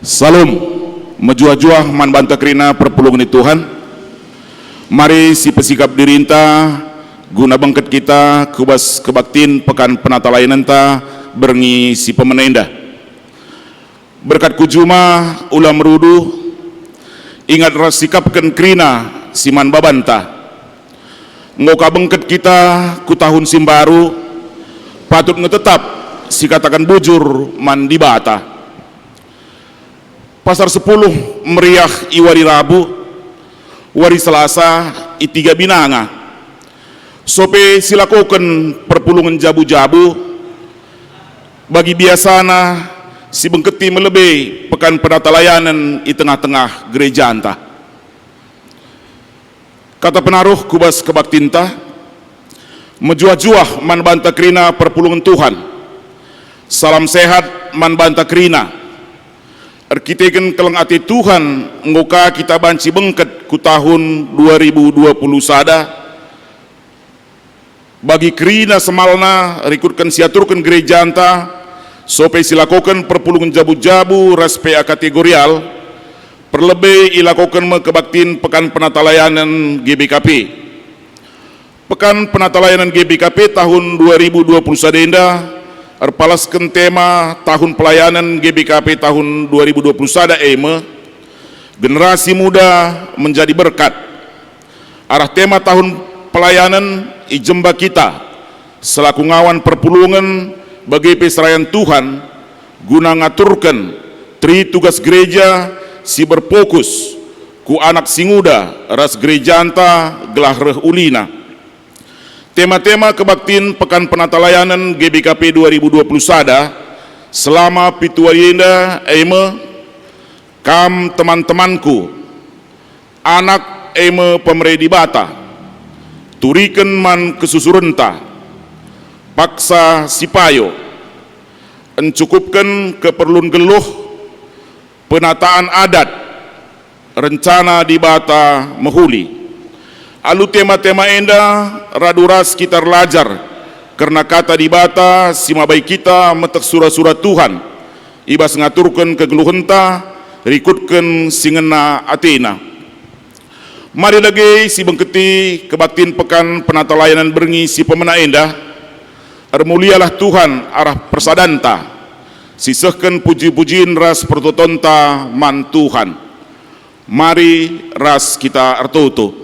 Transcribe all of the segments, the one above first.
Salam mejuah-juah man banta kerina perpulungan Tuhan. Mari si pesikap dirinta guna bangket kita kubas kebaktin pekan penata layanan ta berngi si pemenenda. Berkat kujuma ulam rudu ingat rasikapkan kerina si man babanta. Ngoka bangket kita ku tahun simbaru patut ngetetap si katakan bujur man dibata. Pasar 10 meriah iwari Rabu, wari Selasa itiga binanga. Sope silakoken perpulungan jabu-jabu. Bagi biasana si bengketi melebih pekan penata layanan di tengah-tengah gereja anta. Kata penaruh kubas kebaktinta, mejuah-juah man banta kerina perpulungan Tuhan. Salam sehat man banta kerina. Arkiteken kelang ati Tuhan ngoka kita banci bengket ku tahun 2020 sada bagi kerina semalna rikutkan siaturkan gereja anta sope silakokan perpulungan jabu-jabu raspea kategorial perlebih ilakokan kebaktin pekan penata layanan GBKP. Pekan penata layanan GBKP tahun 2020 sadenda arpalaskan tema tahun pelayanan GBKP tahun 2020 sada generasi muda menjadi berkat. Arah tema tahun pelayanan ijemba kita selaku ngawan perpulungan bagi peserayan Tuhan guna ngaturkan tri tugas gereja si berfokus ku anak singuda ras gereja anta gelah reh ulina. Tema-tema kebaktin pekan penata layanan GBKP 2020 sada selama pituayenda kam teman-temanku anak pemeredi bata turiken man kesusurenta paksa sipayo encukupkan keperluan geluh penataan adat rencana di bata mehuli. Alu tema-tema enda raduras kita lajar karena kata di bata simabai kita metek surah-surah Tuhan ibas ngaturkan kegeluhenta rikutkan singena Athena. Mari lagi si bengketi kebaktin pekan penata layanan berngi si pemena enda armulialah Tuhan arah persadanta sisehkan puji-pujiin ras pertotonta man Tuhan. Mari ras kita artoto.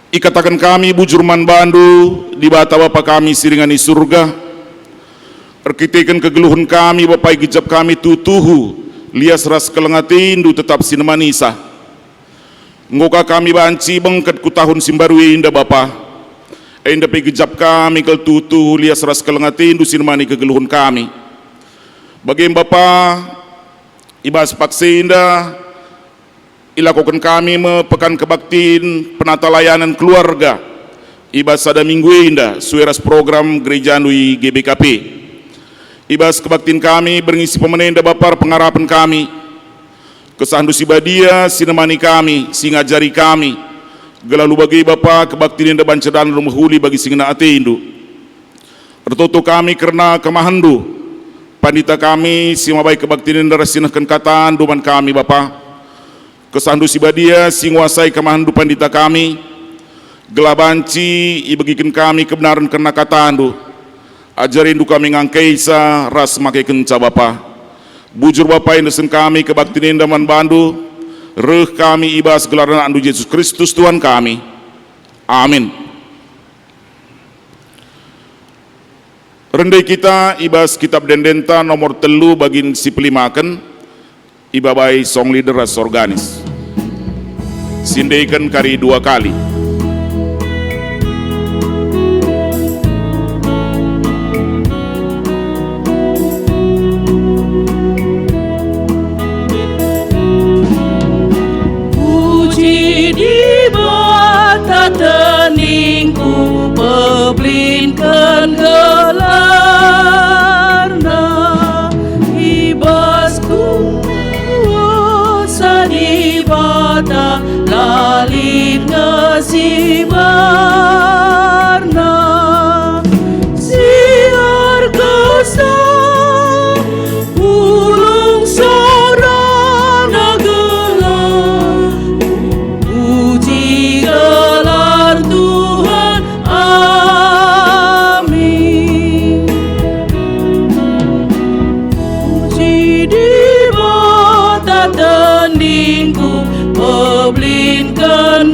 Ikatakan kami bujurman bandu di bata Bapa kami siringani surga. Arkitekan kegeluhan kami Bapak gijab kami tutuhu lias ras kelengatindu tetap sinemanisa. Ngoka kami banci bengket ku tahun simbaru inda Bapa. Inda gijab kami kel tutuhu lias ras kelengatindu sinemani kegeluhan kami. Bagi Bapa ibas pakse inda ilakukan kami pekan kebaktin penata layanan keluarga ibas sada minggu indah sueras program gereja nui GBKP ibas kebaktin kami berngisi pemenenda Bapar pengarapan kami kesahandu sibadia sinemani kami singajari kami gelalu bagi Bapa kebaktin indah bancedan lumhuli bagi singna atindu tertutup kami karena kemahandu pandita kami simabai kebaktin indah rasinahkan kataan duman kami Bapa kesandu sibadia singwasai kemahandu pandita kami gelabanci ibagikan kami kebenaran karena katandu ajarin du kami ngangkeisa ras make kenca Bapa bujur Bapa indesen kami kebaktin indaman bandu reh kami ibas gelaran andu Yesus Kristus Tuhan kami amin. Rendai kita ibas kitab dendenta nomor telu bagin si pelimaken ibabai song leader ras organis sindaikan kari 2 kali. Puji di bata teningku peblinkan gelarna ibasku di bata lalip nasibarna siar kesah ulu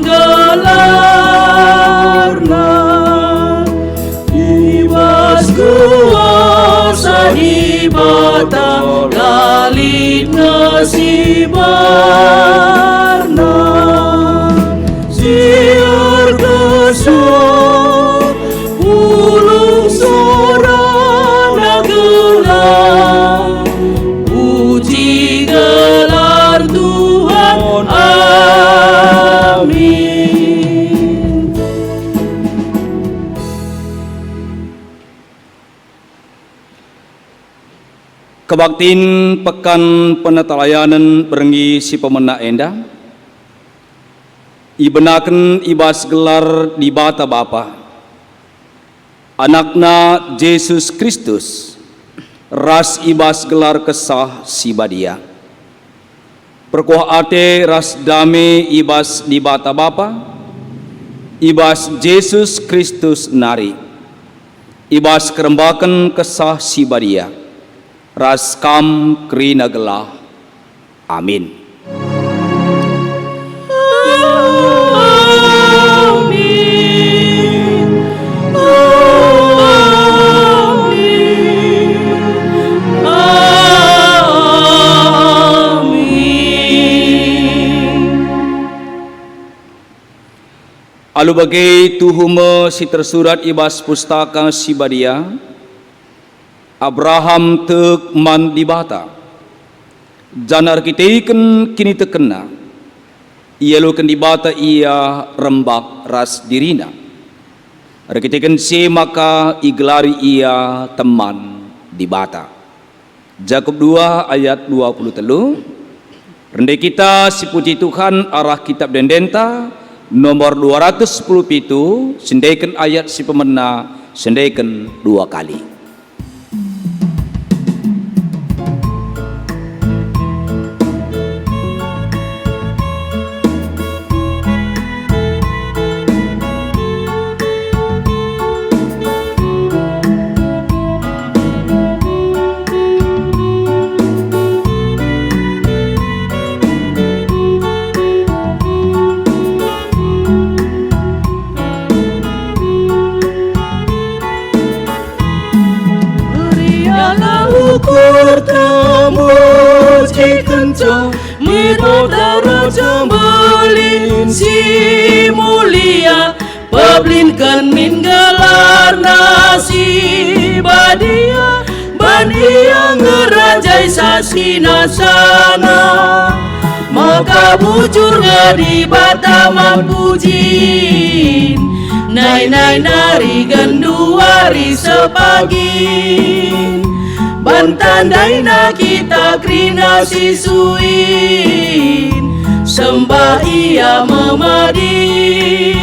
gelarna ibas kuasa hibata lalit nasibarna siar kesor ulung sorana gelar puji gelar Tuhan amin. Kebaktin pekan penetalayanan berengi si pemena endah ibenaken ibas gelar di bata Bapa anakna Yesus Kristus ras ibas gelar kesah si badia perkuah ate ras dame ibas di bata Bapa ibas Yesus Kristus nari ibas kerembakan kesah si badia ras kam krina gelah amin. Alu bagai tuhuma si tersurat ibas pustaka si badia Abraham tek man dibata janar kitaiken kini tekena ia luken dibata ia rembak ras dirina rekitaiken si maka igelari ia teman dibata. Jakub 2 ayat 23 rendai kita si puji Tuhan arah kitab dendenta nomor 217 sendaikan ayat si pemena sendaikan 2 kali. ukur temu cikenco mirip daraja belin si mulia peblinkan min gelar nasi badia bania ngerajai sasina sana maka bujur ngadi bataman pujin nai nai nari genduari sepagin bantandai na kita krina sisuin sembah ia memadin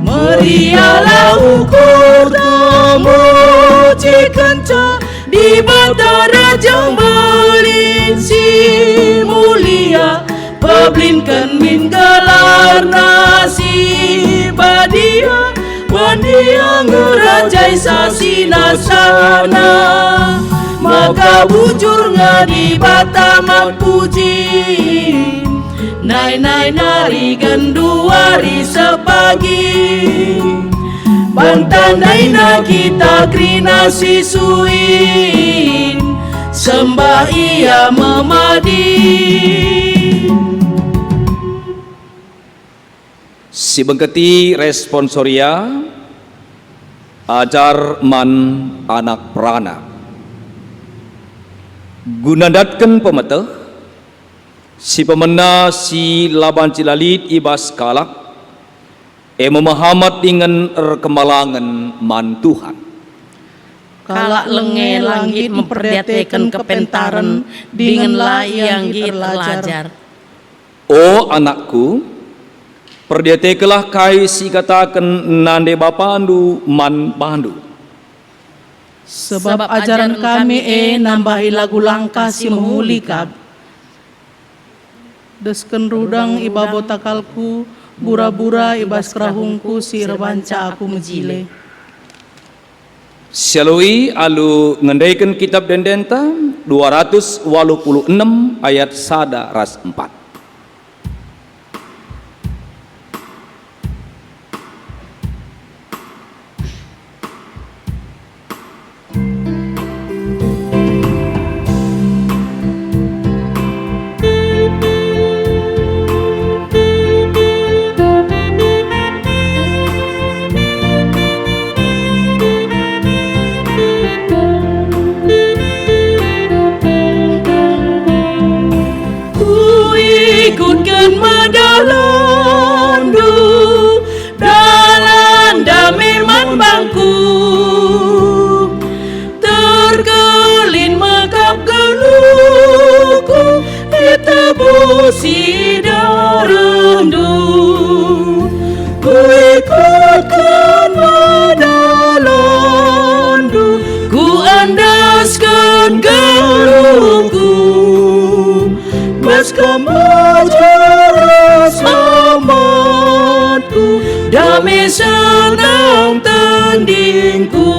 merialah ukur temu cikenca di batara jambelin si mulia peblinkan min gelar nasi badia wandia ngerajai sasina sana maka bujur ngadi batamak puji nai nai nari genduari sepagi bantandai na kita krina sisuin sembah ia memadi. Si bengketi responsoria ajar man anak prana gunadatkan pemeteh si pemena si laban cilalit ibas kalak memahamat dengan kemalangan man Tuhan kalak lenge langit memperdayakan kepentaran dengan layang terlajar. O anakku, perdiatekelah kai si katakan nande bapandu man pandu. Sebab ajaran kami nambahi lagu langkah si mehulikab. Desken rudang iba botakalku, bura-bura ibas kerahungku si rebanca aku mejile. Sialui alu ngendaikan kitab dendenta 286 ayat 1 ras 4. Ikutkan madalandu dalam damai manbangku, tergelin mekap geluhku ditebusi darendu. Ku ikutkan madalandu, ku andaskan geluhku, Maskamajaran selamatku, damai senang tandingku.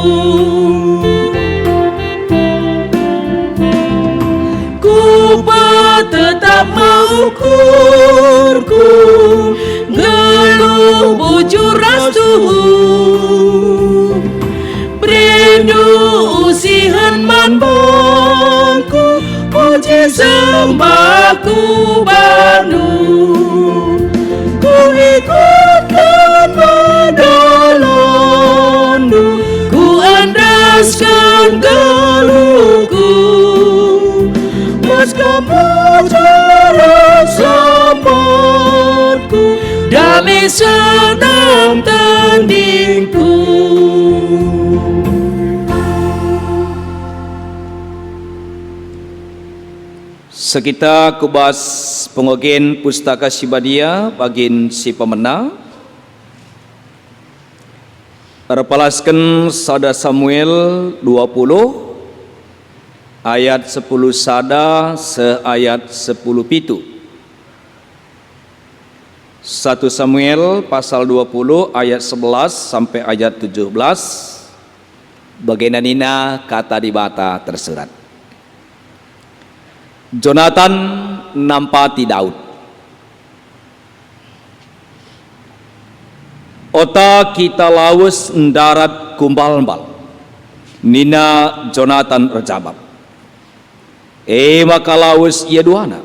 Ku tetap mengukurku, geluh bujur rastuhu, berindu usihan manbangku, puji sembahku bandu. Ku ikutkan madalandu, ku andaskan geluhku, Maskamajaran selamatku, damai senang tandingku. Sekita kubas pengogen pustaka Sibadia bagin si pemena repalaskan sada Samuel 20 ayat 10 sada seayat 10 pitu. 1 Samuel pasal 20 ayat 11 sampai ayat 17. Bagaimanina kata di bata tersurat. Jonathan nampati Daud. Ota kita lawes ndarat kumbal-mbal. Nina Jonathan rejabab. Maka lawes ia duana.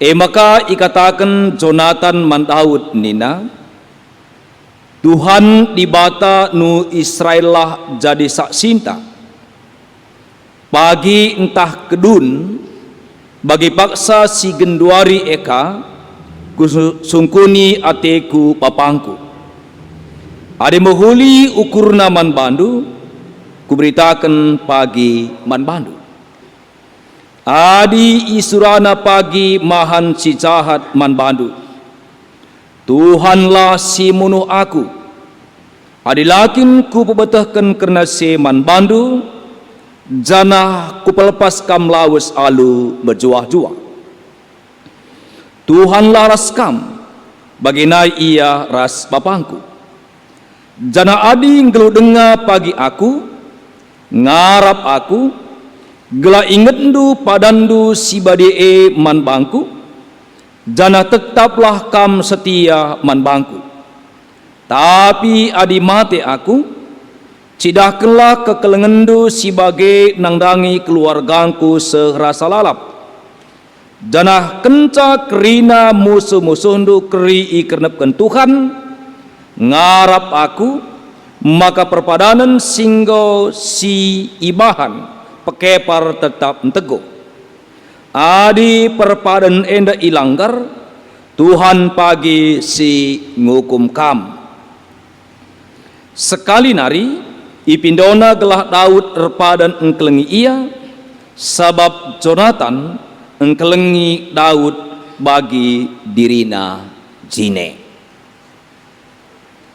Maka ikatakan Jonathan man Daud nina. Tuhan di bata nu Israel lah jadi saksinta. Pagi entah kedun bagi paksa si genduari eka kusungkuni ateku papangku. Ade mohuli ukurna man bandu kuberitakan pagi man bandu. Adi isurana pagi mahan si jahat man bandu. Tuhanlah si munuh aku. Adi lakin ku pebetahkan kerana si man bandu. Janah ku pelepas kam lawes alu berjuah-juah. Tuhanlah ras kam, baginai ia ras bapangku. Janah adi ngelu dengar pagi aku, ngarap aku, gela ingetndu padandu si badie man bangku. Janah tetaplah kam setia man bangku. Tapi adi mate aku, cidahkanlah kekelengendu sebagai nangdangi keluargangku serasa lalap. Janah kenca kerina musuh-musuhndu keri ikernepkan Tuhan, ngarap aku, maka perpadanan singgo si ibahan, pekepar tetap teguh. Adi perpadan enda ilanggar, Tuhan pagi si ngukum kam. Sekali nari, ipindona gelah Daud repadan engkelengi ia, sabab Jonathan engkelengi Daud bagi dirina jine.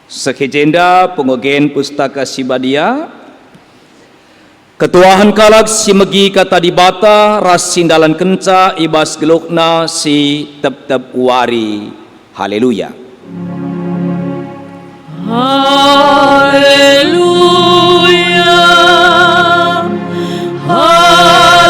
Sekejenda pengogen pustaka Sibadia, ketuahan kalak si megi kata di bata ras sindalan kenca ibas gelukna si tep-tep wari. Haleluya. Haleluya. Haleluya.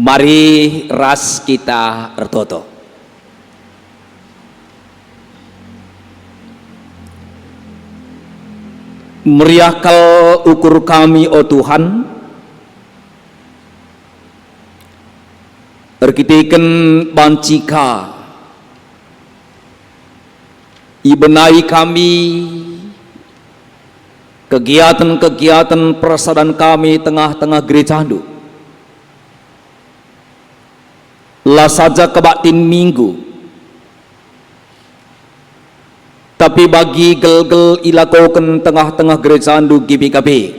Mari ras kita ertoto. Meriahkal ukur kami, oh Tuhan, erkiteken bancika, ibenai kami kegiatan-kegiatan persaudaraan kami tengah-tengah gereja handu. Lah saja kebaktin minggu, tapi bagi gel-gel ilakoken tengah-tengah gereja handu gibi-gabi.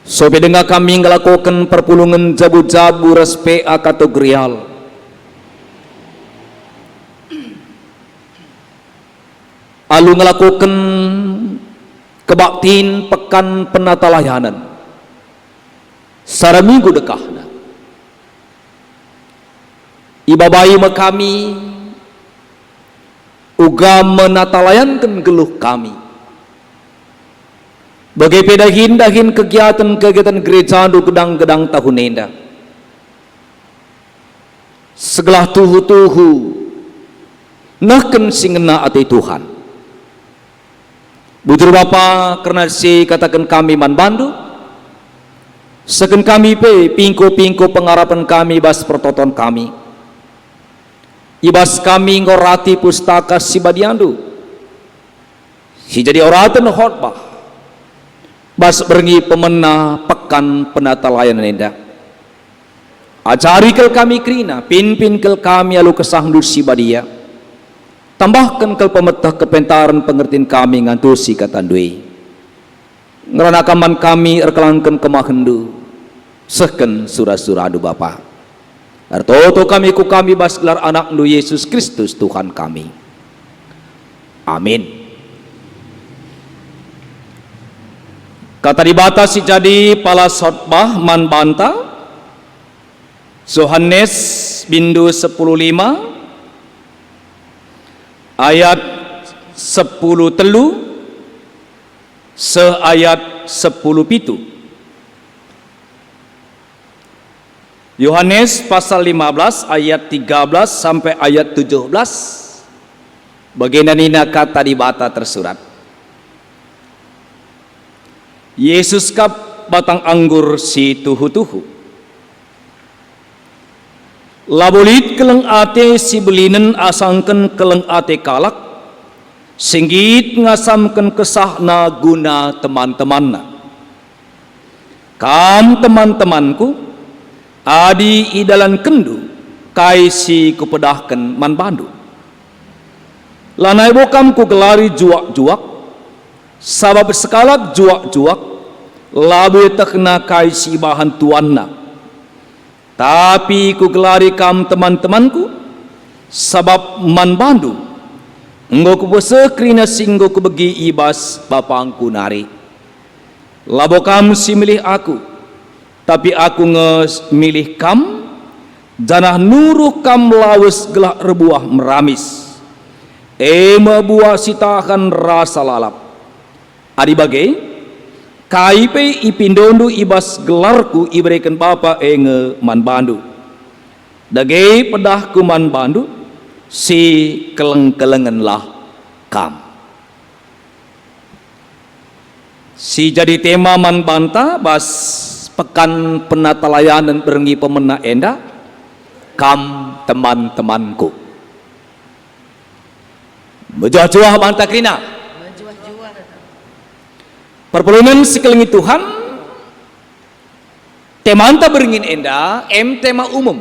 Sobe dengar kami ngelakokan perpulungan jabu-jabu respe kategorial. Alu ngelakukan kebaktiin pekan penata layanan sara minggu dekahna. Ibabai kami uga menata layankan geluh kami. Bagai pedahin-dahin kegiatan-kegiatan gereja du gedang-gedang tahun enda. Segelah tuhu-tuhu nahken singena ati Tuhan. Bujur Bapa, karena si katakan kami man bandu, seken kami pe pingko-pingko pengarapan kami bas pertoton kami. Ibas kami ngorati pustaka si badiandu. Si jadi oratan khotbah. Bas berngi pemena pekan penata layanan enda. Ajari kel kami krina, pin-pin kel kami alu kesahdu si badia. Tambahkan kel pemetah kepentaran pengertian kami ngantusi katandui. Ngeranakaman kami erkelangkan kemahendu. Seken surah-surah adu Bapa. Artoto kami ku kami bas gelar anak nu Yesus Kristus Tuhan kami. Amin. Kata dibatasi jadi pala khotbah man banta Yohanes bindu 10:5 ayat 10 telu seayat 10 pitu. Yohanes pasal 15 ayat 13 sampai ayat 17. Bagaimana kata di bata tersurat. Yesus kap batang anggur si tuhu-tuhu. Labolit keleng ate si belinen asangken keleng ate kalak. Singgit ngasamken kesahna guna teman-temanna. Kam teman-temanku adi idalan kendu kai si kupedahkan man bandu. Lanai bokam ku gelari juak-juak sabab sekalak juak-juak labu tekna kai si bahan tuanna. Tapi ku gelari kam teman-temanku sabab man bandu enggo ku besekrina singgo ku begi ibas bapangku nari. Labokam si milih aku, tapi aku ngemilih kam janah nuruh kam lawes gelah rebuah meramis ema buah sitakan rasa lalap adi bagai kaipe ipindondu ibas gelarku iberikan Bapa enge man bandu dagai pedahku man bandu si keleng-kelengen lah kam. Si jadi tema man banta bas pekan penata layanan berengi pemena enda kam teman-temanku berjuah-juah banta krina perpulunan sekelingi Tuhan temanta beringin enda tema umum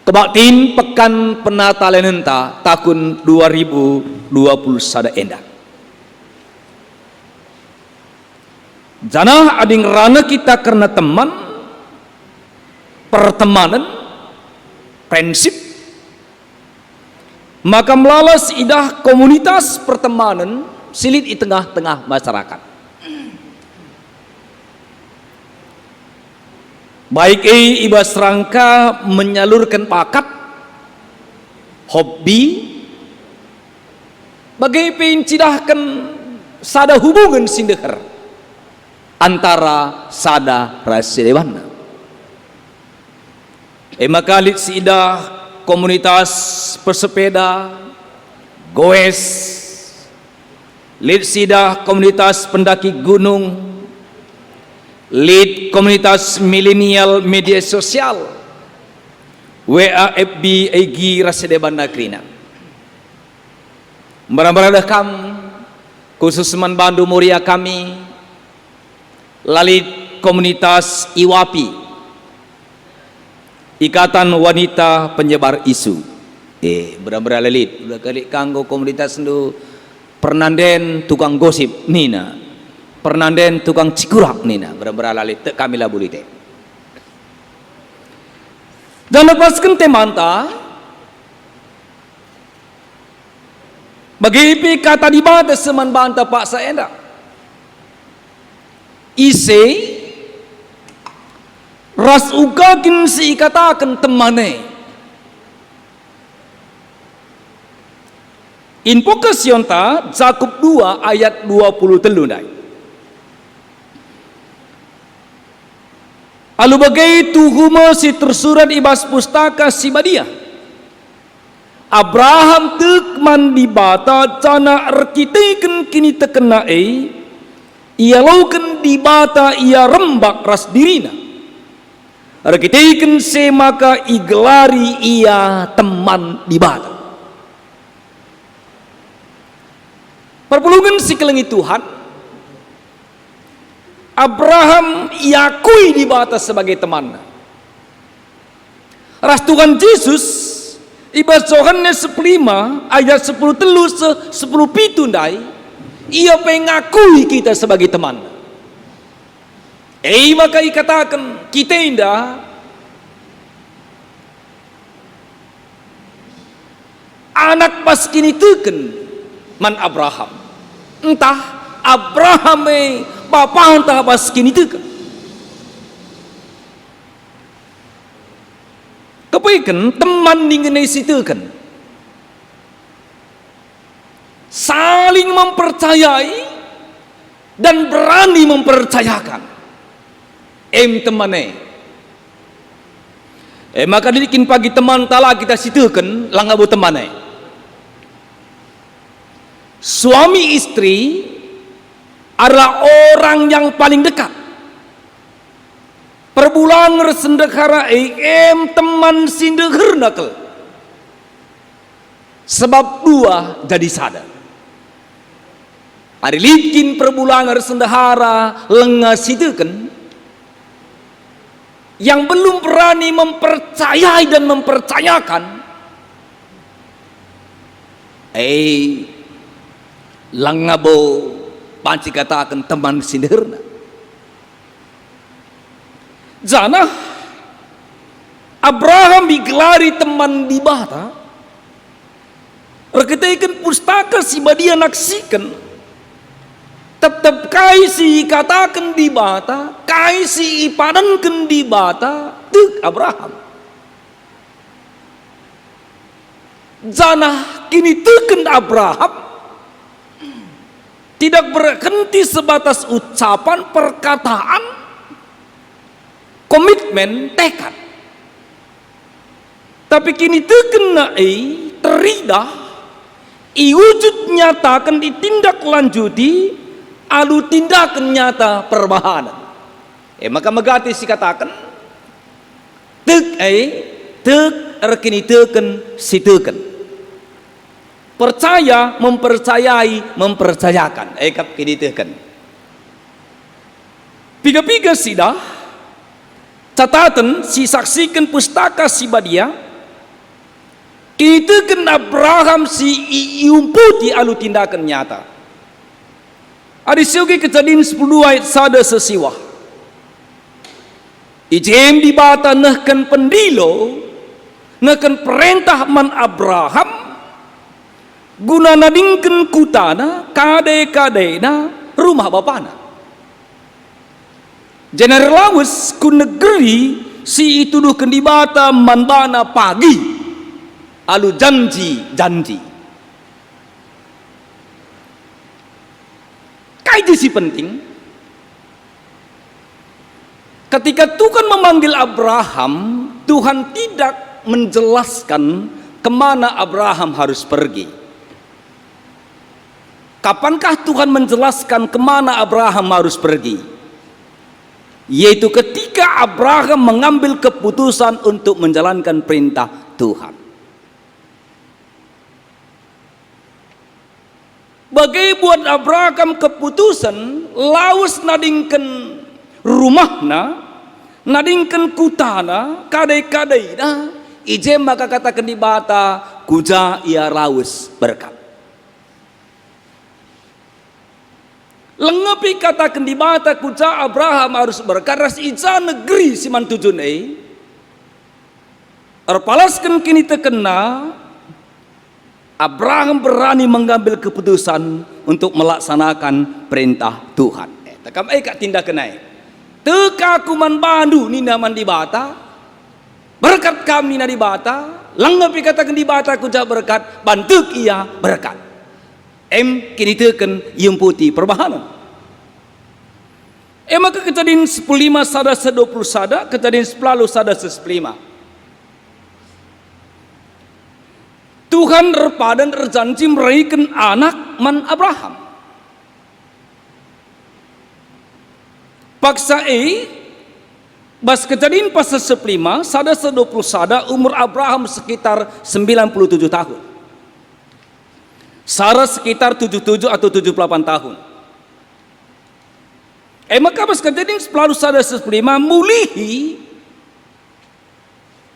kebaktin pekan penata layanan tahun 2020 sada enda. Janah ading rana kita karena teman, pertemanan, prinsip, maka melalas idah komunitas pertemanan silit di tengah-tengah masyarakat. Baik ibas rangka menyalurkan bakat, hobi, bagai pencidahkan sada hubungan sindehar. antara sada rasidebana. Makalit sida komunitas pesepeda goes, lit sida komunitas pendaki gunung, lit komunitas milenial media sosial, WAFB egi rasidebana krina. Barang-barang kam khusus Man Bandu Muria kami lalit komunitas IWAPI, Ikatan Wanita Penyebar Isu. Benar-benar lalit udah kali kanggo komunitas itu pernanden tukang gosip nina, pernanden tukang cikurak nina, benar-benar lalit tak kami lah bulite. Dan lepaskan temanta bagi kata di bawah seman banta Pak Saenda ise ras ugakin si katakan temane invocation ta Zakub 2 ayat 23 dai. Alu bagai tuhuma si tersurat ibas pustaka si badia Abraham tekman di bata cana arkiteken kini tekena ia lauken di bata ia rembak ras dirina arkiteken se maka igelari ia teman di bata. Perpulungan si kelengi Tuhan, Abraham iakui di bata sebagai teman. Ras Tuhan Yesus ibas Yohanes 15 ayat 10 telu 10 pitundai ia pengakui kita sebagai teman. Maka ikatakan kita indah anak pas kini teken man Abraham entah Abraham bapa entah pas kini teken kepaikan teman ningenai situkan saling mempercayai dan berani mempercayakan temane maka dibikin pagi teman tala kita situkan langabu temane suami istri adalah orang yang paling dekat. Perbulan resendekara teman sindehir nakal. Sebab dua jadi sadar. Ari likin perbulan resendehara lengah sidekan yang belum berani mempercayai dan mempercayakan langabo panci katakan teman sinderna jana Abraham digelari teman di bata reketaikan pustaka si badia naksikan tetap kaisi katakan di bata kaisi ipadankan di bata tuk Abraham jana kini teken Abraham tidak berhenti sebatas ucapan perkataan komitmen tekad tapi kini terkenai teridah iwujud nyatakan ditindaklanjuti alu tindakan nyata perbahanan maka megati si katakan tek rekini teken si teken percaya mempercayai mempercayakan kap kini teken piga-piga sidah catatan si saksikan pustaka si badia kini teken Abraham si iumputi alu tindakan nyata adi siogi kejadian 10 ayat sada sesiwah ijem di bata nehken pendilo nehken perintah man Abraham guna nadingken kutana kade-kadena rumah bapana Jener lawes ku negeri si ituduh kendibata manbana pagi alu janji kaiji si penting Ketika Tuhan memanggil Abraham, Tuhan tidak menjelaskan kemana Abraham harus pergi. Kapankah Tuhan menjelaskan kemana Abraham harus pergi? Yaitu ketika Abraham mengambil keputusan untuk menjalankan perintah Tuhan. Bagai buat Abraham keputusan, laus nadingkan rumahna, nadingkan kutana, kadai-kadaina, ijem maka katakan di bata, kuja ia laus berkat. Lengepi katakan di bata kuja Abraham harus berkat, ras ija negeri siman tujunai, erpalaskan kini terkena, Abraham berani mengambil keputusan untuk melaksanakan perintah Tuhan. Tekam kak tindak kenai. Teka kuman bandu ni naman di bata. Berkat kami na di bata. Langgapi katakan di bata kuja berkat. Bantuk ia berkat. Kini teken yang putih perbahanan. Maka kejadian 15 sada 20 sada. Kejadian 10 sada 15. Tuhan repadan terjanji meraihkan anak man Abraham. Paksa bas kejadian pasal 15 sada 20 sada umur Abraham sekitar 97 tahun. Sarah sekitar 77 atau 78 tahun. Maka bas kejadian 10 sada 15 mulihi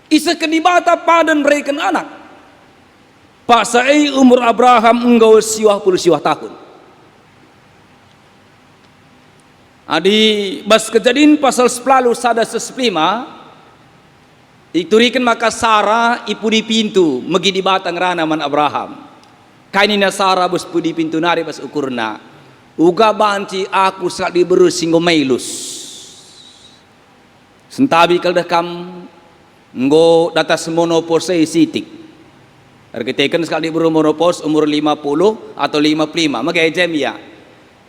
isa kedibata padan meraihkan anak. Pak Sa'i umur Abraham engkau puluh tahun. Adi bas kejadian pasal 10 sada 15 iturikan maka Sarah ipu di pintu megi di batang rana man Abraham. Kainina Sarah bus pu di pintu nari bas ukurna. Uga banci aku sak diberu singgo mailus. Sentabi kaldah kam nggo data semono posei sitik. Arkiteken sekali berumur umur 50 atau 55 maka ejem ya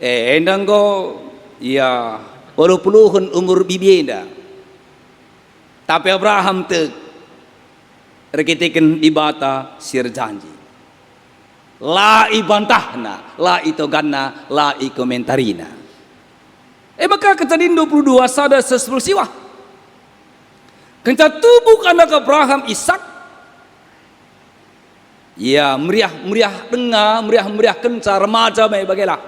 endang go ya 80 umur bibienda tapi Abraham te arkiteken di bata sir janji la ibantahna la itoganna la ikomentarina maka kejadian 22 sada 10 siwah kenca tubuh anak Abraham Ishak. Ya meriah tengah, meriah kenca remaja me bagailah.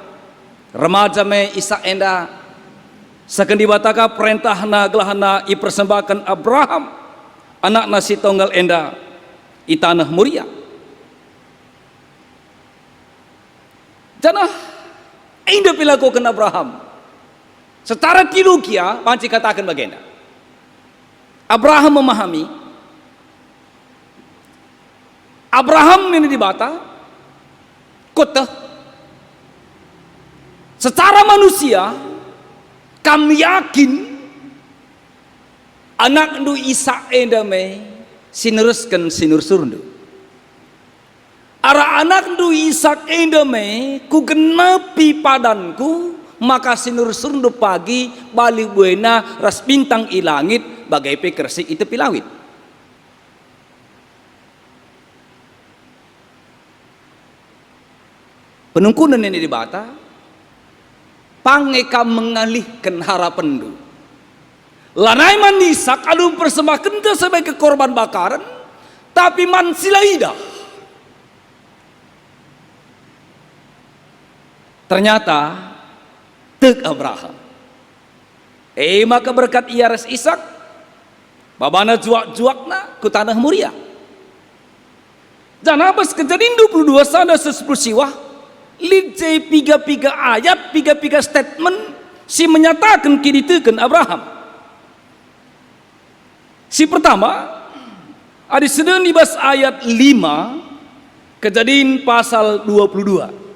Remaja me Ishak enda saken dibataka perintahna gelahana ipersembahkan Abraham anak nasi tunggal enda i tanah Moria. Jana enda pilakukan Abraham. Secara teologia panci katakan bagaimana? Abraham memahami Abraham ini di bata kota secara manusia kami yakin anak ndu Ishak endame sineruskan sinur surundu ara anak ndu Ishak endame ku genapi padanku maka sinur surundu pagi balik buena ras bintang ilangit bagai pekersi itu pilawit. Penungkunan ini di bata pangeka mengalihkan harapan du lanai man Ishak alum persembahkan ke sebagai korban bakaran tapi man silaida ternyata tek Abraham maka berkat iaras Ishak babana juak-juakna ku tanah Moria dan abas kejadian 22 sada 10 siwah lijai piga-piga ayat, piga-piga statement si menyatakan kini teken Abraham. Si pertama ada sedang dibahas ayat 5 kejadian pasal 22.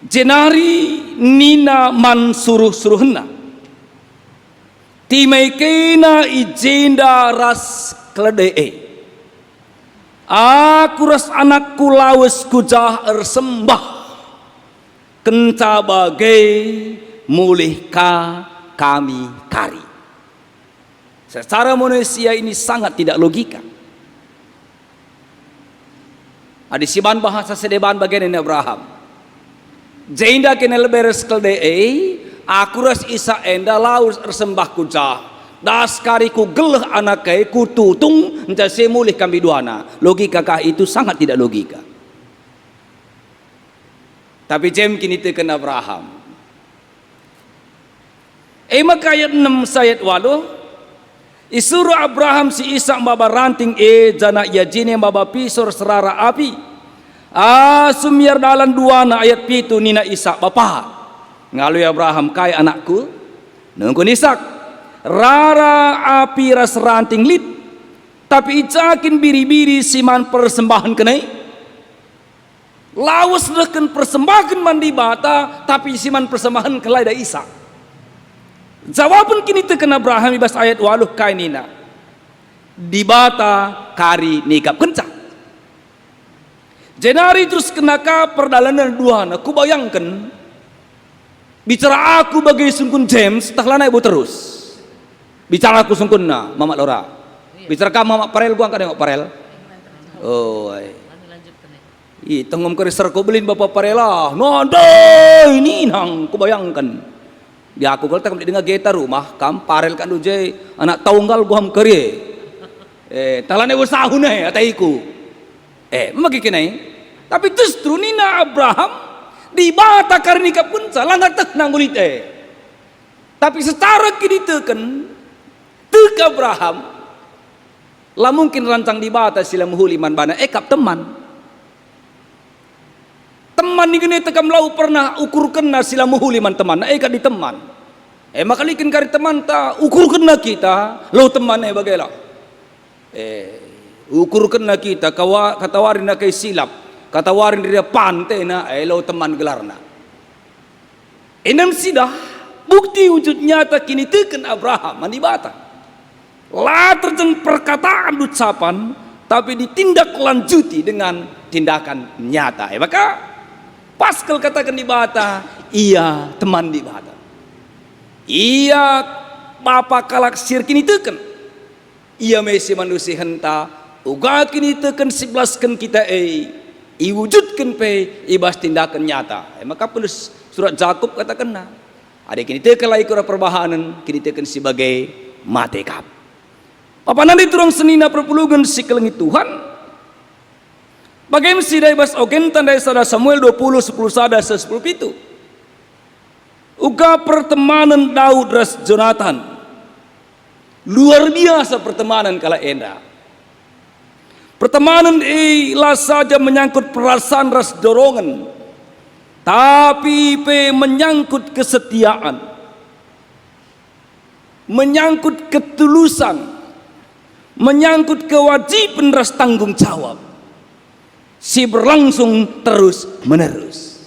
Jenari nina man suruh-suruhna timaikena ijenda ras kledee aku ras anakku lawes kujah ersembah kenca bagai mulih kami kari. Secara manusia ini sangat tidak logika. Ada siban bahasa sedeban bagian ini Abraham. Jenda kenal beres kelde aku ras isa enda laus ersembah kuja. Das kari ku geleh anakai ku tutung entah semulih kami duana. Logika kah itu sangat tidak logika. Tapi jem kini tekan Abraham. Maka ayat 6 sayat walu isuru Abraham si Ishak baba ranting jana ia jini baba pisor serara api. Sumir dalan duana ayat pitu nina Ishak bapa. Ngalui Abraham kai anakku nungkun Ishak. Rara api ras ranting lit tapi icakin biri-biri siman persembahan kenai lawas leken persembahan mandi bata tapi siman persembahan kelai da Ishak. Jawaban kini tekan Abraham ibas ayat waluh kainina di bata kari nikap kencang jenari terus kenaka perdalanan duana ku bayangkan bicara aku bagai sungkun James tahlana ibu terus bicara aku sungkun na Mama Laura bicara kamu Mama Parel gua angkat nengok Parel tengom kerisar ko belin Bapak Parela nondoi ini nang ku bayangkan dia aku kalau tak dengar gitar rumah kam Parel kan duje anak taunggal gua ham keri talane usahune ataiku magi kenai tapi justru nina Abraham di bata karnika pun salah ngatak nang gulit tapi secara kini teken Tek Abraham lah mungkin rancang di bata sila muhuliman bana kap teman ni gini tekam lau pernah ukur kena sila muhuliman teman kap di teman maka likin kari teman ta ukur kena kita lau teman bagaila ukur kena kita katawarin na kay silap katawarin dia pante na lau teman gelarna enam sidah bukti wujud nyata kini teken Abraham mandi bata lah terjeng perkataan ucapan tapi ditindaklanjuti dengan tindakan nyata maka Pascal katakan di bata iya teman di bata iya bapak kalak sir kini teken iya mesi manusia henta uga kini teken 11 kan kita iwujudkan pe ibas tindakan nyata maka penulis surat Jakub katakan ada kini teken lai kura perbahanan kini teken sebagai matekap apa nanti turang senina perpuluhan si kelengi Tuhan bagaimana si daibas ogen tandai sada Samuel 20 10 sada 10 pitu uga pertemanan Daud ras Jonathan luar biasa pertemanan kala enda pertemanan lah saja menyangkut perasaan ras dorongan tapi menyangkut kesetiaan menyangkut ketulusan menyangkut kewajiban ras tanggung jawab si berlangsung terus menerus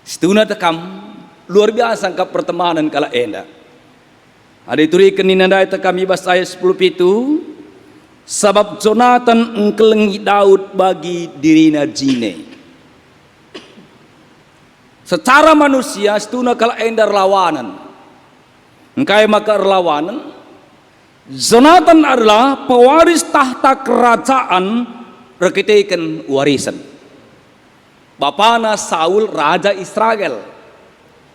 setuna tekam luar biasa angka pertemanan kala enda ada iturikan ninandai tekam ibas ayat 10 pitu sabab Jonathan engkelengi Daud bagi dirina jine secara manusia setuna kala enda lawanan engkai maka lawanan Jonathan adalah pewaris tahta kerajaan rekitekan warisan. Bapana Saul raja Israel.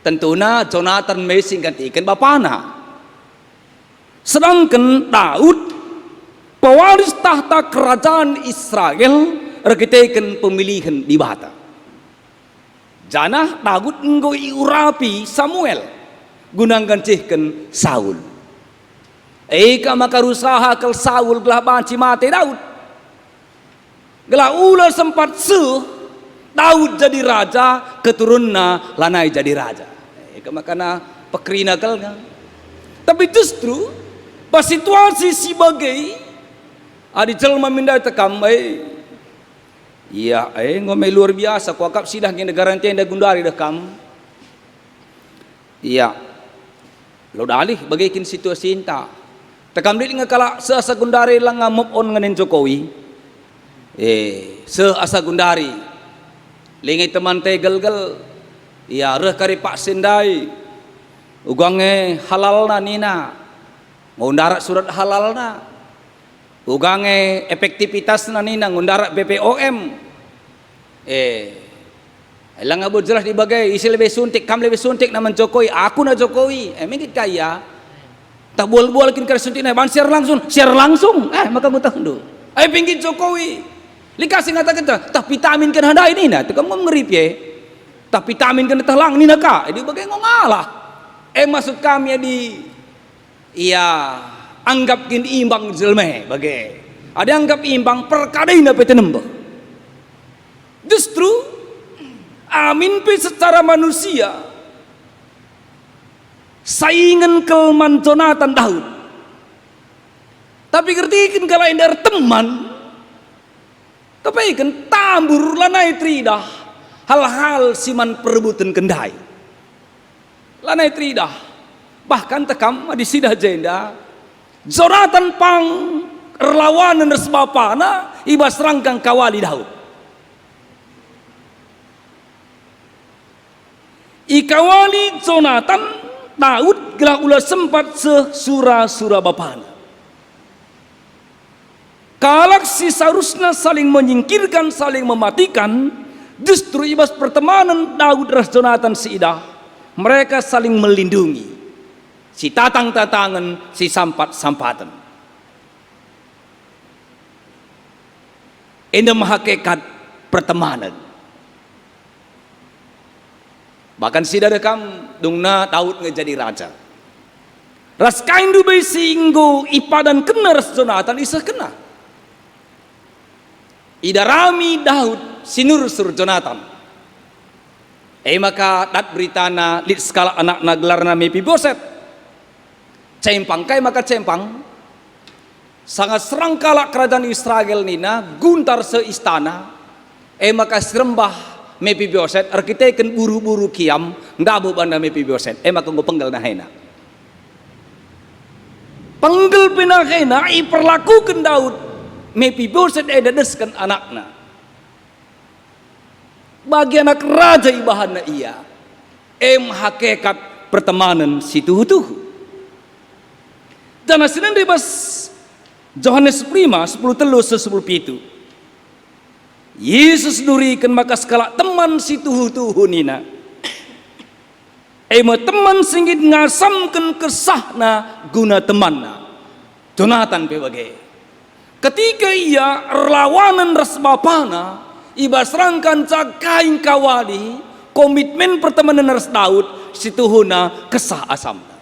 Tentunya Jonathan mesti gantikan bapana. Sedangkan Daud pewaris tahta kerajaan Israel rekitekan pemilihan di bata. Janah Daud ngoi urapi Samuel gunang gancihkan Saul. Eka maka rusaha kel Saul gelah banci mati Daud. Gelah ulah sempat Daud jadi raja, keturunna lanai jadi raja. Eka makana pekrina kel. Tapi justru pas situasi sebagai adi jelma mindai tekam iya ngomel luar biasa kuakap sidah ngin negara anda gundari dekam. Iya. Lo dalih bagaikin situasi inta. Tekam dit ngakala seasa gundari lang move on nganin Jokowi. Seasa gundari. Lingay teman tegel-gel Ia reh kari pak sendai ugange halal na nina ngundarak surat halal na ugange efektivitas na nina ngundarak BPOM Elang abot jelas dibagai isi lebih suntik kam lebih suntik naman Jokowi aku na Jokowi mengit kaya tak bual-bual kin kari suntik na ban share langsung maka ngutang do ay pinggit Jokowi likasi ngata kita tak vitamin kan handa ini na tukang ngerip ye tak vitamin kan telang ni naka di bagai ngongalah maksud kami anggap kin imbang jelme bagai ada anggap imbang perkara ini apa nembah justru amin pe secara manusia saingan kelman Jonathan Daud tapi ngertikan kalau indar teman tapi kan tambur lanai tridah hal-hal siman perebutan kendai lanai tridah bahkan tekam di sidah jenda Jonathan pang relawanan resbapana ibas rangkang kawali Daud ikawali Jonathan Daud gelah ulah sempat sesura-sura bapana kalak si seharusnya saling menyingkirkan saling mematikan justru ibas pertemanan Daud ras Jonathan siidah mereka saling melindungi si tatang-tatangan si sampat-sampatan ini hakikat pertemanan bahkan si dadakam dungna Daud ngejadi raja ras kain dubai singgo ipadan kena ras Jonathan isa kena idarami Daud sinur sur Jonathan maka dat beritana lit skala anak naglarna Mefiboset cempang kai maka cempang sangat serang kalak kerajaan Israel nina guntar seistana maka serembah Mefiboset arkiteken buru-buru kiam ndabu banda Mefiboset maka ngopenggal nahena penggel pinahena perlakukan Daud Mefiboset dadeskan anakna bagi anak raja ibahana ia hakikat pertemanan situhu-tuhu dan hasilnya dibas Yohanes 5 10:10 Yesus durikan maka skala teman situhu-tuhu nina teman singgit ngasamkan kesahna guna temanna Jonathan pebagai ketika ia relawanan resbapana ibas rangkan cakain kawali komitmen pertemanan ras Daud situhuna kesah asamna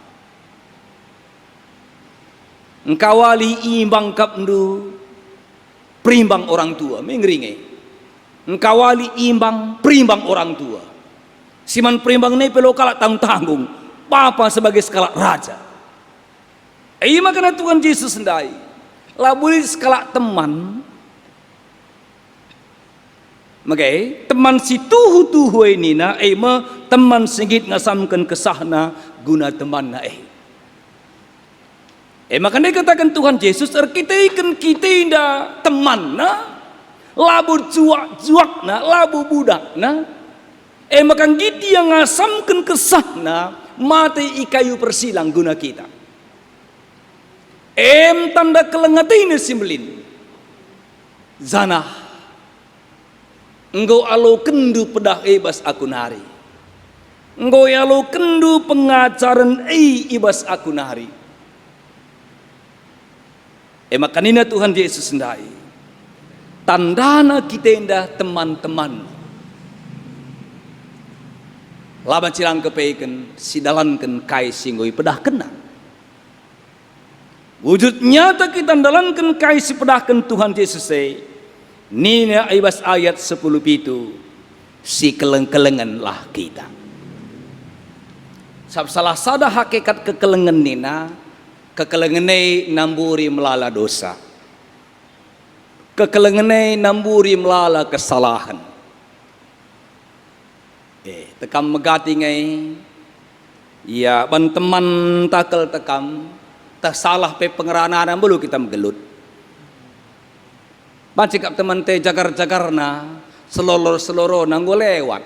engkawali imbang kapndu perimbang orang tua mengeringe engkawali imbang perimbang orang tua siman perimbang ne pelo kalak tanggung papa sebagai skala raja makanya Tuhan Yesus sendai labuli skala teman Magai teman si tuhu ini na teman singgit ngasamkan kesahna guna teman na makanya katakan Tuhan Yesus kita ikan kita inda teman na labu juak na labu budak na maka gitu yang ngasamkan kesahna mati ikayu persilang guna kita tanda kelengatin simlin zanah engkau alo kendu pedah ibas aku nari engkau alo kendu pengajaran ibas aku nari makanina Tuhan Yesus sendai tandana kita indah teman-teman laba cilang kepeiken sidalanken kai singgoi pedah kena wujud nyata kita dalankan kai si pedahkan Tuhan Yesus nina ibas ayat 10 itu si keleng-kelenganlah kita salah sada hakikat kekelengan nina kekelenganai namburi melala dosa kekelenganai namburi melala kesalahan tekam megati ngai ya ban teman takel tekam tak salah pe pengerananan bulu kita menggelut Bancikap teman te jagar-jagarna selolor-seloro nanggo lewat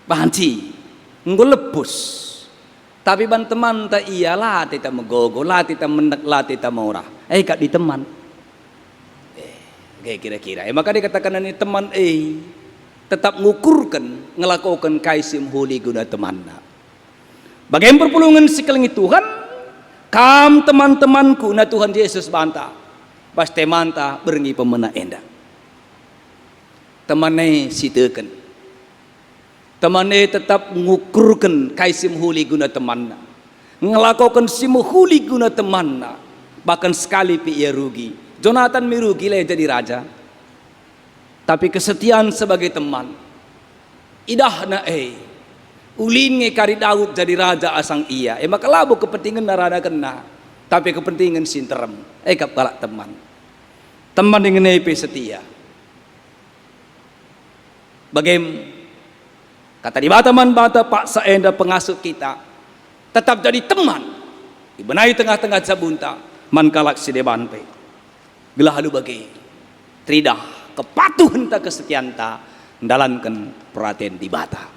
banci ngelepus. Tapi ban teman ta iyalah tita megogo lah tita menek lah tita maura. Kak di teman. Kayak kira-kira. Maka dikatakan ini teman tetap ngukurkan ngelakukan kaisim huli guna temanna. Bagaimana perpulungan sekeliling Tuhan? Kam teman-temanku na Tuhan Yesus banta. Pas temanta berengi pemena enda. Temannya sitekan. Temannya tetap ngukurkan kaisim huli guna temanna. Ngelakukan simu huli guna temanna. Bahkan sekali ia rugi. Jonathan merugi lah jadi raja. Tapi kesetiaan sebagai teman. Idahna ulin ngekari Daud jadi raja asang iya. Maka labu kepentingan narada kena. Tapi kepentingan sinterem. Kapala teman. Teman dengan setia. Bagaimana? Kata di bataman bata Pak Saenda pengasuh kita. Tetap jadi teman. Dibenahi tengah-tengah jabunta. Man kalak si deban pe. Gelah halu bagi. Tridah. Kepatuhan tak kesetiaan tak. Mendalankan perhatian di bata.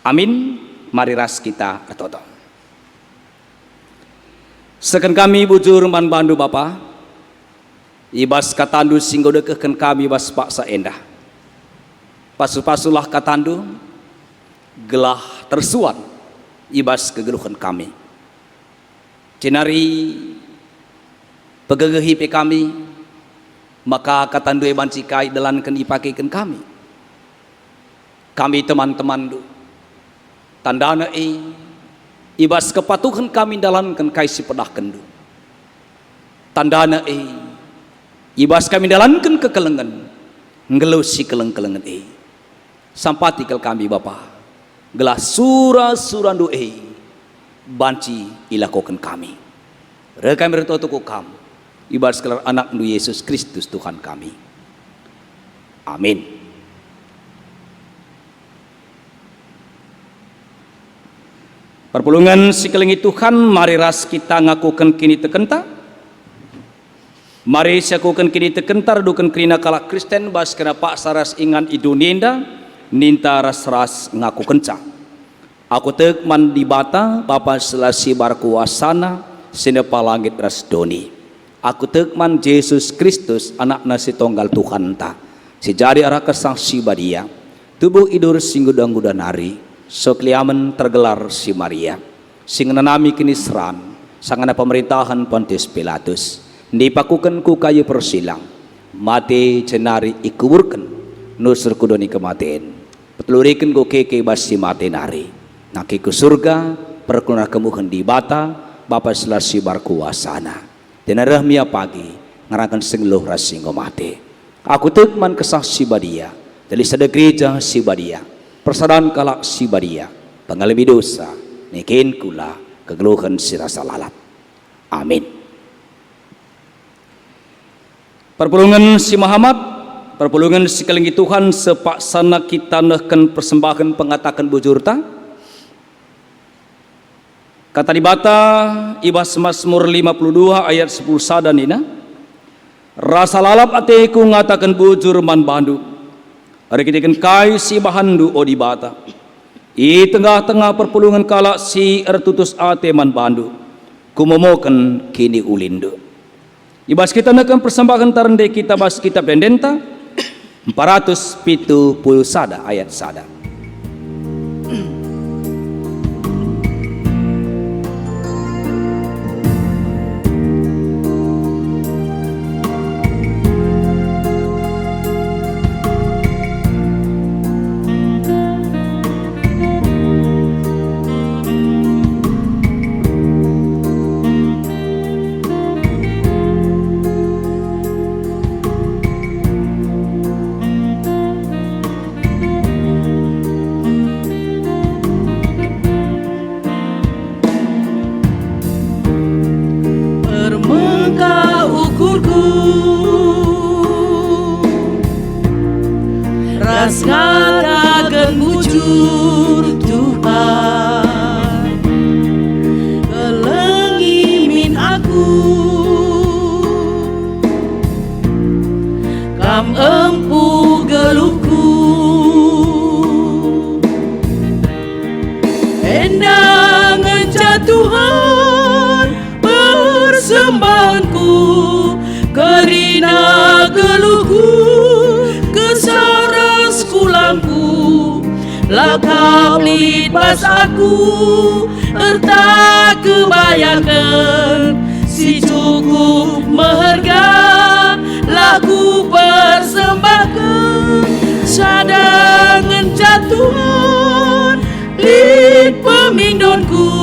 Amin. Mari ras kita atoto. Sekan kami bujur man bandu Bapa. Ibas katandu singgo dekehkan kami bas Pak Saenda. Pasu-pasulah katandu. Gelah tersuan. Ibas kegeluhan kami. Cenari pegegehi pe kami. Maka katandu bancikai dalankan ipakaikan kami. Kami teman-teman du. Tandana ibas kepatuhan kami dalankan kaisi pedah kendu. Tandana ibas kami dalankan kekelengan. Ngelusi keleng-kelengan Sampati kel kami Bapa. Gelah surah-surah du banci ilakokan kami. Rekam bertotuku kamu. Ibas kelar anak nu Yesus Kristus Tuhan kami. Amin. Perpulungan sekeliling Tuhan, mari ras kita ngakukan kini tekenta. Mari siakukan kini tekenta redukan kerina kalak Kristen bas kena Pak saras ingan idunenda ninta ras-ras ngaku kenca. Aku tek man di bata Bapa selasi barkuasana sinepa langit ras doni. Aku tekman Yesus Kristus anak nasi tonggal Tuhan ta. Sejari arah kesang si badia. Tubuh idur singgudang gudanari. Sokliamen tergelar si Maria. Sing nanami kini seran. Sangana pemerintahan Pontius Pilatus. Dipakukan ku kayu persilang. Mati cenari ikuburkan. Nusur kudoni kematian. Petulurikan ku keke basi mati nari. Naki ku surga. Perkelunar kemuhan di bata. Bapa selasi barkuasana. Denarah mia pagi ngarakan sengluh rasinggo mati. Aku tekman kesah si badia. Dari sada gereja si badia. Persadaran kalak si badia. Pengalami dosa. Nikin kula kegeluhan si rasa lalap. Amin. Perpulungan si Muhammad. Perpulungan si kelingi Tuhan. Sepaksana kita nehkan persembahan pengatakan bujurta. Kata di bata ibas Mazmur 52 ayat 10 sadanina. Rasa lalap ateku ngatakan bujur man bandu. Hari kitikan kai si bahandu o di bata. I tengah-tengah perpulungan kalak si ertutus ate man bandu. Kumomokan kini ulindu. Ibas kita nekan persembahan tarende kita bas kitab dendenta 470 sada ayat sada. Katakan bujur Tuhan, kelengimin aku, kam empu geluhku, Lakap lit pas aku erta kebayangkan si cukup meharga lagu persembahkan cadangan jatuhan lit pemindonku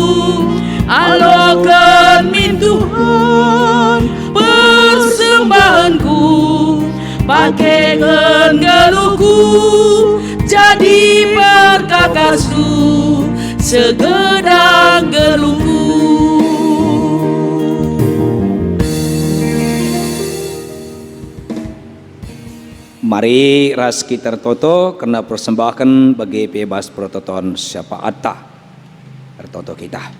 alokan min Tuhan persembahanku pakaikan geluhku jadi perkakasu segedang geluhku. Mari ras kita tertoto kena persembahkan bagi bebas prototon syafaat tertoto kita.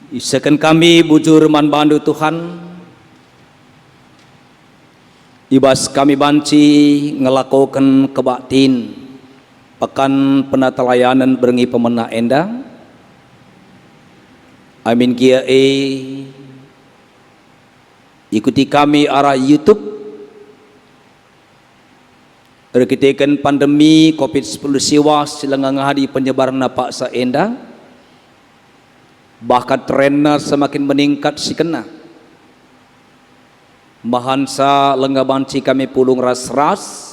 Isakan kami bujur man bandu Tuhan. Ibas kami banci ngelakukan kebaktin pekan penatalayanan berengi pemena enda. Amin kia ikuti kami arah YouTube. Rekitekan pandemi COVID-19 siwa silangang hari penyebaran napak saenda. Bahkan trennya semakin meningkat si kena. Mahansa lenggabanci kami pulung ras-ras.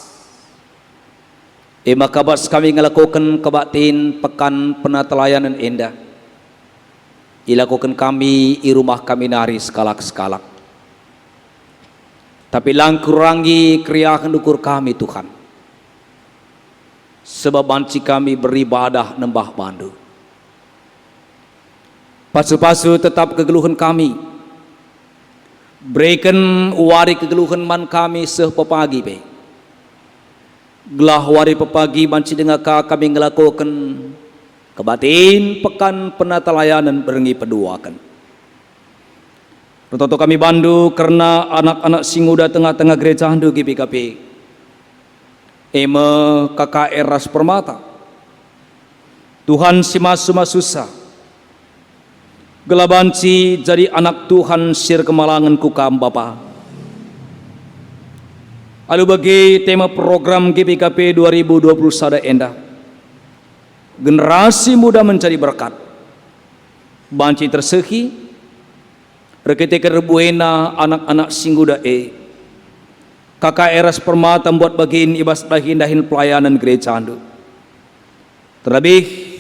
Makabas kami ngelakukan kebaktin pekan penatelayanan indah. Ilakukan kami di rumah kami nari sekalak-sekalak. Tapi langkurangi kriakan ukur kami Tuhan. Sebab banci kami beribadah nembah bandu. Pasu-pasu tetap kegeluhan kami. Berikan wari kegeluhan man kami sepepagi be. Gelah wari pepagi banci dengan kami ngelakukan kebatin pekan penatalayanan berengi peduakan. Tentu kami bandu karena anak-anak singuda tengah-tengah gereja handu GPKP. KKR Ras Permata. Tuhan simas-simas susah. Gelabanci jadi anak Tuhan sir kemalangan kukam Bapa. Lalu bagi tema program GPKP 2021 endah. Generasi muda mencari berkat. Banci tersehi. Rekete kerbuena anak-anak singguda KKR Ras Permata buat bagian ibas dahin pelayanan gereja andu. Terlebih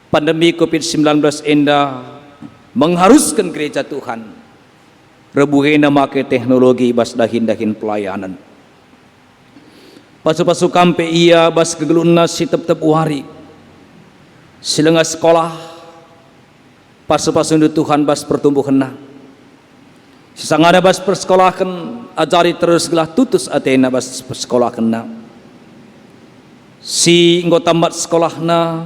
pandemi COVID-19 endah mengharuskan gereja Tuhan rebuhena make teknologi bas dahin pelayanan. Pasu-pasu kampe ia bas kegeluna si tep wari silengah sekolah pasu-pasu Tuhan bas pertumbuhan sisangana bas persekolahkan ajari terus gelah tutus atena bas persekolahkan si nggo tamat sekolahna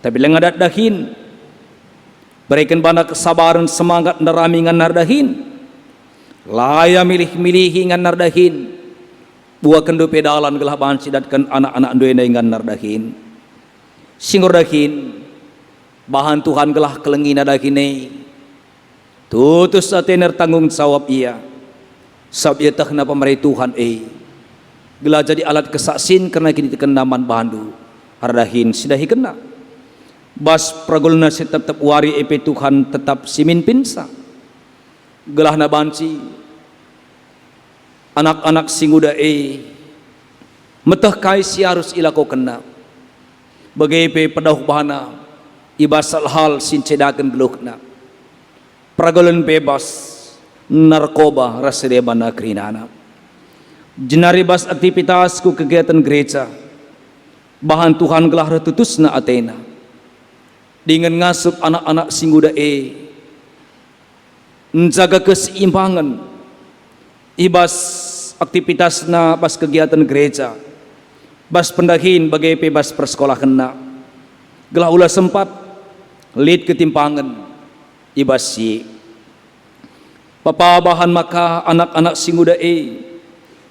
tapi lengadat dahin. Berikan bana kesabaran semangat naramingan nardahin. Laya milih-milih ngan nardahin. Buah kendu pedalan gelah banci datkan anak-anak duena ngan nardahin. Singur dahin. Bahan Tuhan gelah kelengina dahine. Tutus atener tanggung jawab ia. Sabab ia tak kenapa meraih Tuhan Gelah jadi alat kesaksin karena kini tekenaman bandu. Ardahin sidahi kena. Bas pragulna si tetap wari Tuhan tetap simin pinsa. Gelah na banci anak-anak singuda metah kai si harus ilako kena. Bagai pedauh bahana ibasal hal sincedakan geluhna. Pragulan bebas narkoba rasidebana krinana. Jenari bas aktivitasku kegiatan gereja. Bahan Tuhan gelah retutus na Athena. Dengan ngasup anak-anak singguda menjaga keseimbangan ibas aktivitas na bas kegiatan gereja bas pendahin bagai bas persekolah kena gelah ulah sempat lid ketimpangan ibas si papa bahan maka anak-anak singguda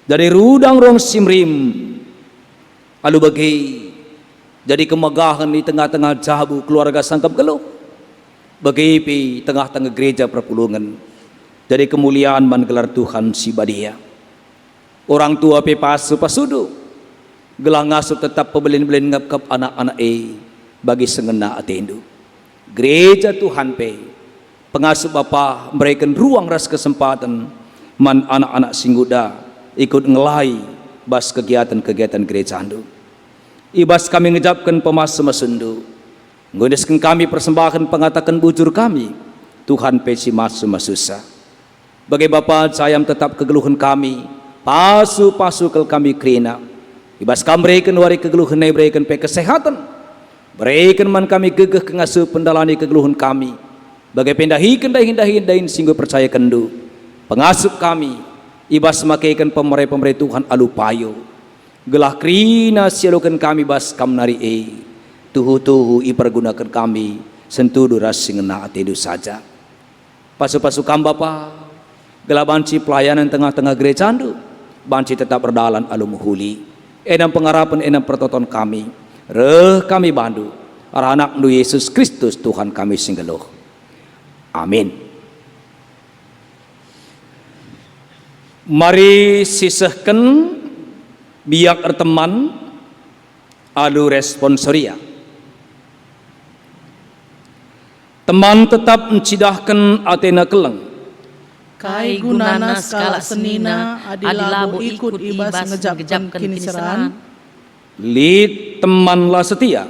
dari rudang rong simrim alu bagai jadi kemegahan di tengah-tengah jabu keluarga sangkap geluh. Bagi tengah-tengah gereja perpulungan. Jadi kemuliaan man gelar Tuhan si badia. Orang tua pe pasu pasudu gelah ngasup tetap pebelin-belin ngap anak-anak bagi sengena atendu. Gereja Tuhan pe pengasuh Bapa memberikan ruang ras kesempatan man anak-anak singguda ikut ngelai bas kegiatan-kegiatan gereja andu. Ibas kami ngejapkan pemasa masundu. Ngudeskan kami persembahan pengatakan bujur kami. Tuhan pesi masu masusa. Bagai Bapa sayam tetap kegeluhan kami. Pasu-pasu kel kami krina. Ibas kami berikan wari kegeluhan berikan pe kesehatan. Berikan man kami gegeh kengasuh pendalani kegeluhan kami. Bagai pendahikan dahin singgo percaya kendu. Pengasuh kami. Ibas makaikan pemerai Tuhan alupayo. Gelah krina sialukan kami bas kam nari tuhu ipergunakan kami sentuh ras singena atedu saja. Pasu-pasu kam Bapa. Gelah banci pelayanan tengah-tengah gereja andu. Banci tetap berdalan alumuhuli. Enam pengharapan enam pertoton kami. Reh kami bandu. Arah anak nu Yesus Kristus Tuhan kami singgeluh. Amin. Mari sisahkan biak teman alu responsoria. Teman tetap mencidahkan atena keleng. Kai gunana skala senina adilabu ikut ibas ngejapkan kiniseran. Lid teman lah setia.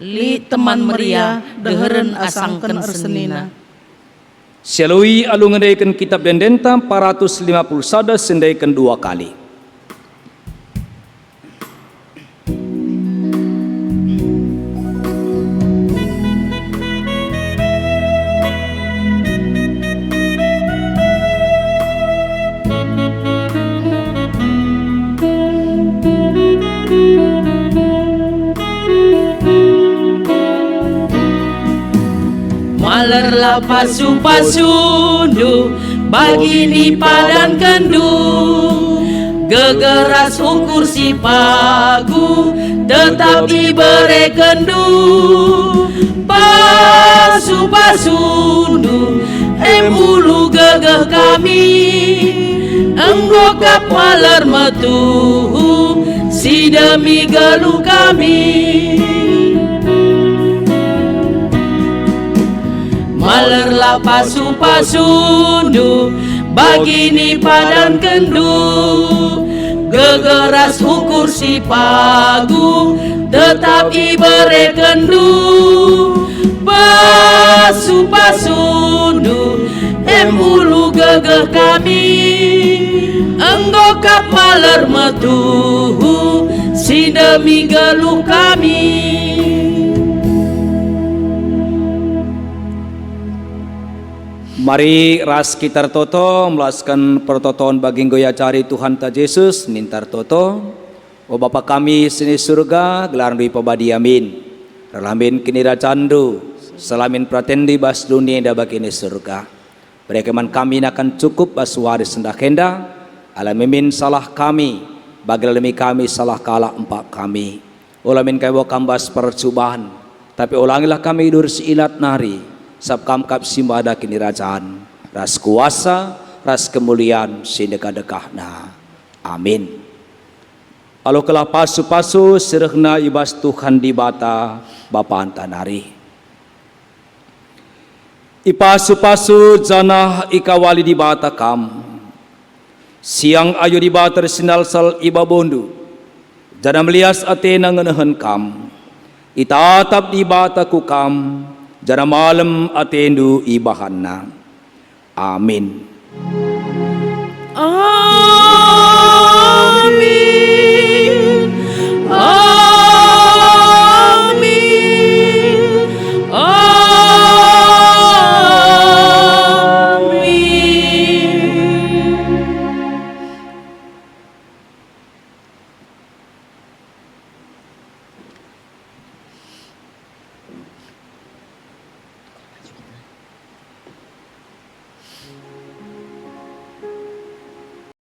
Li teman meria deheren asangken ersenina. Selui alu ngedaikan kitab dendenta 450 sada sendaikan 2 kali. Malerlah pasu-pasundu bagi di padan kendu. Gegeras ukur si pagu tetap diberi kendu. Pasu-pasundu ulu gegeh kami. Enggokap maler metu si demi geluh kami. Malerlah pasu-pasundu bagi ni padan kendu. Gegeras ukur si pagu tetap diberi kendu. Pasu-pasundu ulu gegeh kami. Enggokap maler metu si demi geluh kami. Mari ras kita toto melaskan pertotoan bagi goya cari Tuhan ta Yesus nintar toto. O Bapa kami sini surga gelar dui pabadi amin. Relamin kinira candu selamin pratendi bas dunia da bakini surga. Berekeman kami akan cukup bas waris sendah kenda. Alamimin salah kami bagi demi kami salah kala empat kami. Ulamin kaiwa kambas percobaan. Tapi ulangilah kami dur siilat nari. Sabkam kap simbada kini rajaan ras kuasa ras kemuliaan sidekah-dekahna. Amin. Alo kelah pasu-pasu sirehna ibas Tuhan di bata Bapa antanari. Ipasu-pasu janah ikawali di bata kam. Siang ayu di bata sinal sal ibabondu. Jana melias atena ngenehen kam. Itatap di bata ku kam. Jana malam atendu ibahanna. Amin.